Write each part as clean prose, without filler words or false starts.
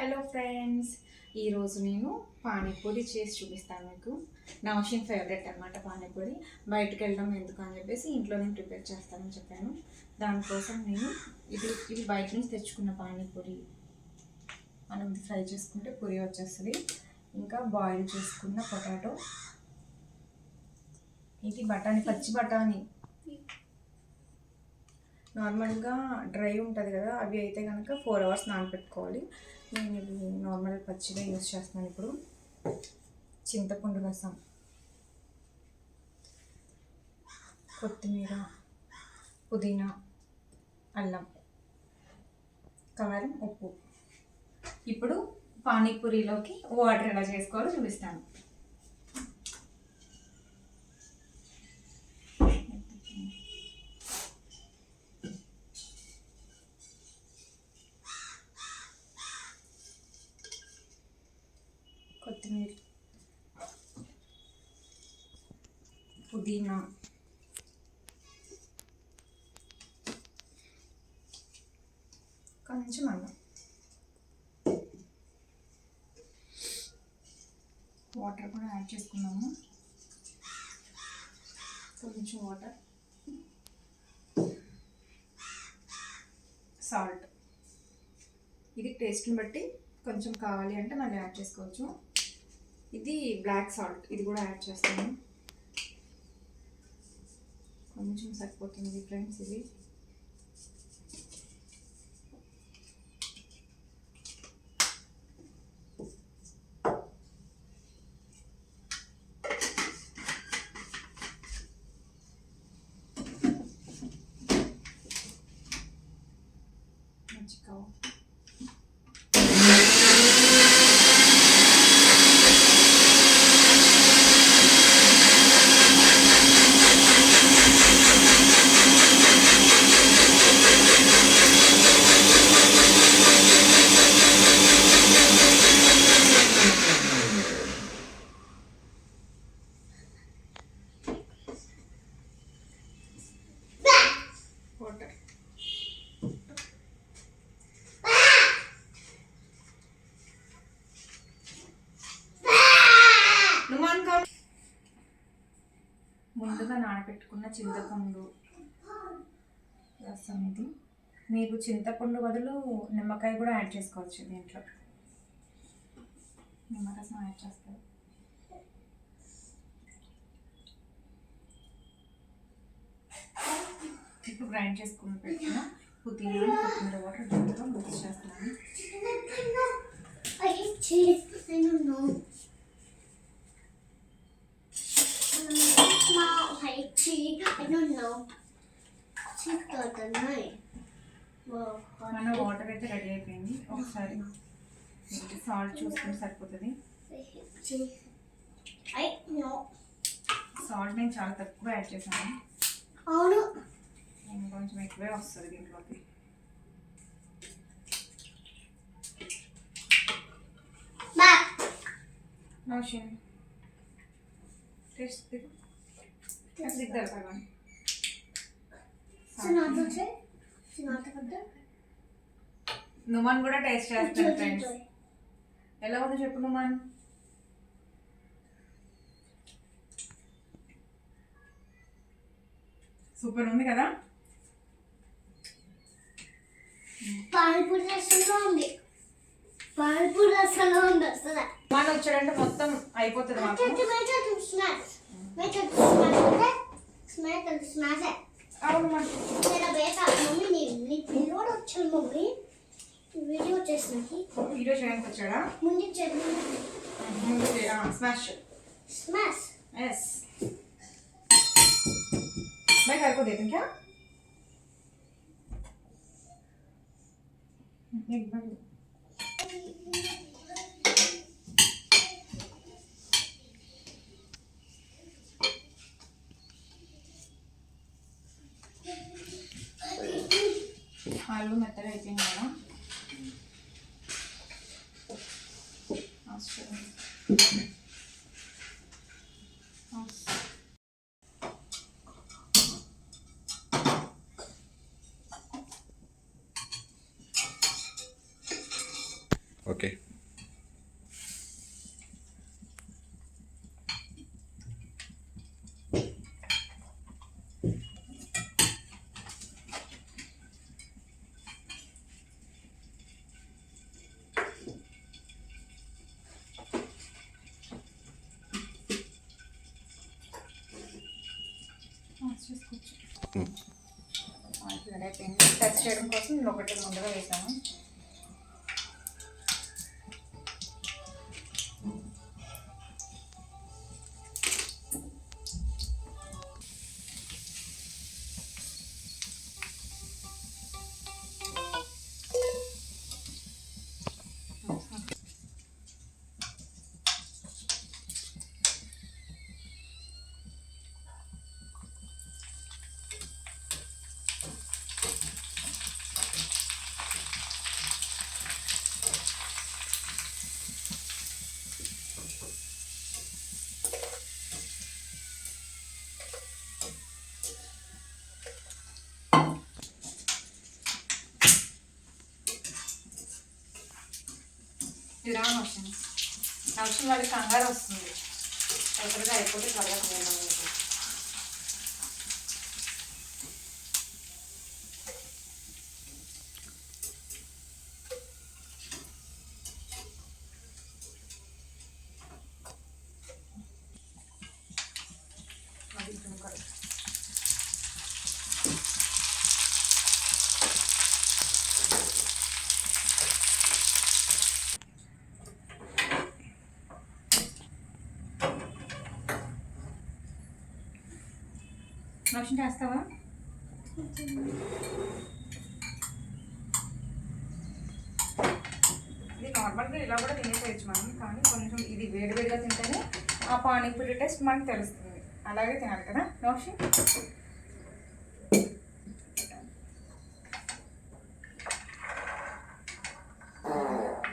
Hello friends, ఈరోజు నేను పానీపూరి చేసి చూపిస్తాను మీకు. నౌషిన్ ఫేవరెట్ అనమాట పానీపూరి. బయటకు వెళ్ళడం ఎందుకు అని చెప్పేసి ఇంట్లోనే ప్రిపేర్ చేస్తానని చెప్పాను. దానికోసం నేను ఇది బయట నుంచి తెచ్చుకున్న పానీపూరి. మనం ఇది ఫ్రై చేసుకుంటే పూరి వచ్చేస్తుంది. ఇంకా బాయిల్ చేసుకున్న పొటాటో, ఇది బఠానీ, పచ్చి బఠానీ. నార్మల్గా డ్రై ఉంటుంది కదా, అవి అయితే కనుక 4 hours నానబెట్టుకోవాలి. నేను ఇవి నార్మల్ పచ్చిగా యూజ్ చేస్తున్నాను. ఇప్పుడు చింతపండు రసం, కొత్తిమీర, పుదీనా, అల్లం, కారం, ఉప్పు. ఇప్పుడు పానీపూరిలోకి వాటర్ ఎలా చేసుకోవాలో చూపిస్తాను. కొత్తిమీర, పుదీనా, కొంచెం అల్లం, వాటర్ కూడా యాడ్ చేసుకున్నాము. కొంచెం వాటర్, సాల్ట్. ఇది టేస్ట్ని బట్టి కొంచెం కావాలి అంటే మళ్ళీ యాడ్ చేసుకోవచ్చు. ఇది బ్లాక్ సాల్ట్, ఇది కూడా యాడ్ చేస్తాను. కొంచెం సరిపోతుంది ఫ్రెండ్స్ ఇది. మంచిగా వాటర్. ముందుగా నానబెట్టుకున్న చింతపండు రసం ఇది. మీరు చింతపండు బదులు నిమ్మకాయ కూడా యాడ్ చేసుకోవచ్చు. దీంట్లో నిమ్మరసం యాడ్ చేస్తారు. ఇప్పుడు గ్రైండ్ చేసుకుని పెట్టిన పుదీనా, కొత్తిమీర వాటర్ దీంట్లో మిక్స్ చేస్తున్నాను. మన వాటర్ అయితే రెడీ అయిపోయింది. ఒకసారి సాల్ట్ చూసుకుంటే సరిపోతుంది. సాల్ట్ నేను చాలా తక్కువ యాడ్ చేశాను. అవును, కొంచెం ఎక్కువే వస్తుంది దీంట్లోకి. నౌషిన్ టేస్ట్ దిగ్దారు కదా. నుమాన్ కూడా టేస్ట్ చేస్తాను ఫ్రెండ్స్. ఎలా ఉందో చెప్పు నుమాన్. సూపర్ ఉంది కదా. పానీపూరి రసంలో ఉంది. పానీపూరి రసంలో ఉంది అసలు. మన వచ్చాడంటే మొత్తం అయిపోతుంది మాకు. అవును మమ్మీ నీ పిల్లోడు వచ్చాడు. మమ్మీ వీడియో వచ్చేసింది. వీడియో చేయడానికి వచ్చాడా? ముందు స్మాష్ स्मैश यस मैं घर को देती हूँ क्या एक बार ఆలు మెత్తగా అయిపోయింది కదా. ఓకే. చూసుకోవచ్చు. రెడీ అయిపోయింది. టెస్ట్ చేయడం కోసం నేను ఒకటి ముందుగా వేసాను. తిరగని వస్తుంది. అవసరం వాళ్ళకి కంగారు వస్తుంది. ఎక్కడికి అయిపోతే త్వరగా తినడం. నోషన్ చేస్తావా? ఇది నార్మల్గా ఇలా కూడా తినేసేయచ్చు మనం, కానీ కొంచెం ఇది వేడివేడిగా తింటేనే ఆ పానీపూరి టేస్ట్ మనకు తెలుస్తుంది. అలాగే తినాలి కదా నోషన్.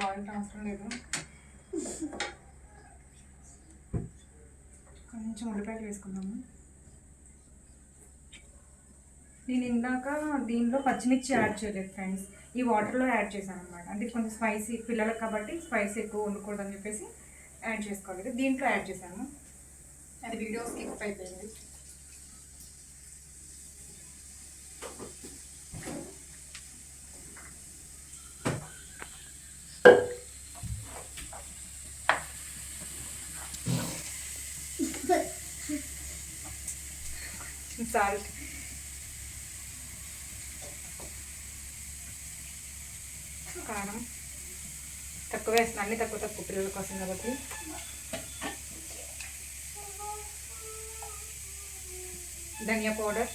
బాయిల్ అవసరం లేదు. కొంచెం ఉల్లిపాయలు వేసుకుందాము. నేను ఇందాక దీనిలో పచ్చిమిర్చి యాడ్ చేయలేదు ఫ్రెండ్స్, ఈ వాటర్లో యాడ్ చేశాను అనమాట. అంటే కొంచెం స్పైసీ పిల్లలకు కాబట్టి స్పైసీ ఎక్కువ వండకూడదని చెప్పేసి యాడ్ చేసుకోలేదు. దీంట్లో యాడ్ చేశాను, అది వీడియో స్కిప్ అయిపోయింది. సాల్ట్, కారం తక్కువ వేస్తున్నాను, అన్నీ తక్కువ పిల్లల కోసం కాబట్టి. ధనియా పౌడర్,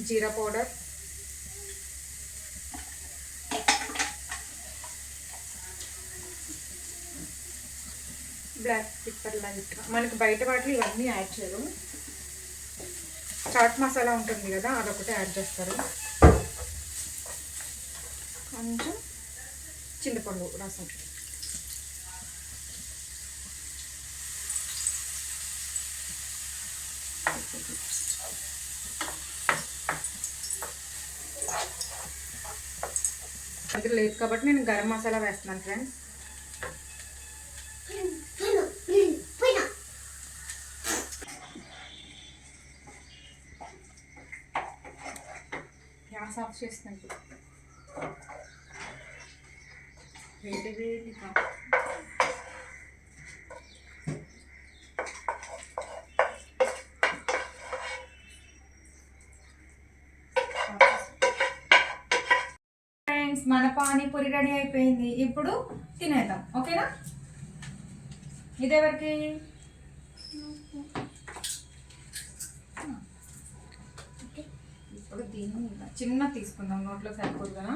జీరా పౌడర్, బ్లాక్ పెప్పర్ లైట్గా. మనకి బయట వాటిలో ఇవన్నీ యాడ్ చేయరు. చాట్ మసాలా ఉంటుంది కదా, అదొకటి యాడ్ చేస్తారు. కొంచెం చింతపండు రసం. అది లేదు కాబట్టి నేను గరం మసాలా వేస్తున్నాను ఫ్రెండ్స్. గ్యాస్ ఆఫ్ చేస్తున్నాను. వేడి వేడిగా ఫ్రెండ్స్, మన పానీపూరి రెడీ అయిపోయింది. ఇప్పుడు తినేద్దాం, ఓకేనా? ఇదేవరికి ఇప్పుడు దీన్ని చిన్న తీసుకుందాం, నోట్లో సరిపోదు కదా.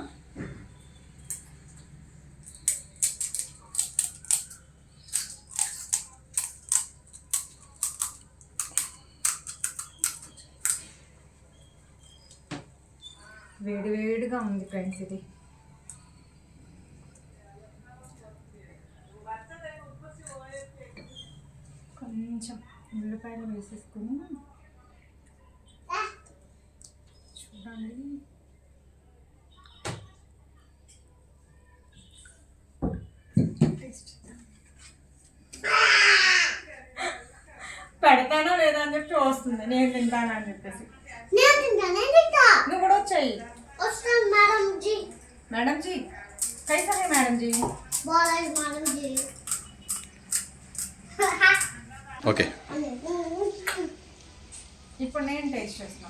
వేడి వేడిగా ఉంది ఫ్రెండ్స్. ఇది కొంచెం ఉల్లిపాయలు వేసేసుకుని చూడండి. పెడతానో లేదా అని చెప్పి వస్తుంది, నేను తింటానా అని చెప్పేసి. నేను తింటా నువ్వు కూడా వచ్చాయి. వస్తాను మేడం జీ. మేడం జీ कैसा है madam ji? Balayya madam ji. Okay ఇప్పుడు నేను టేస్ట్ చేస్తున్నా.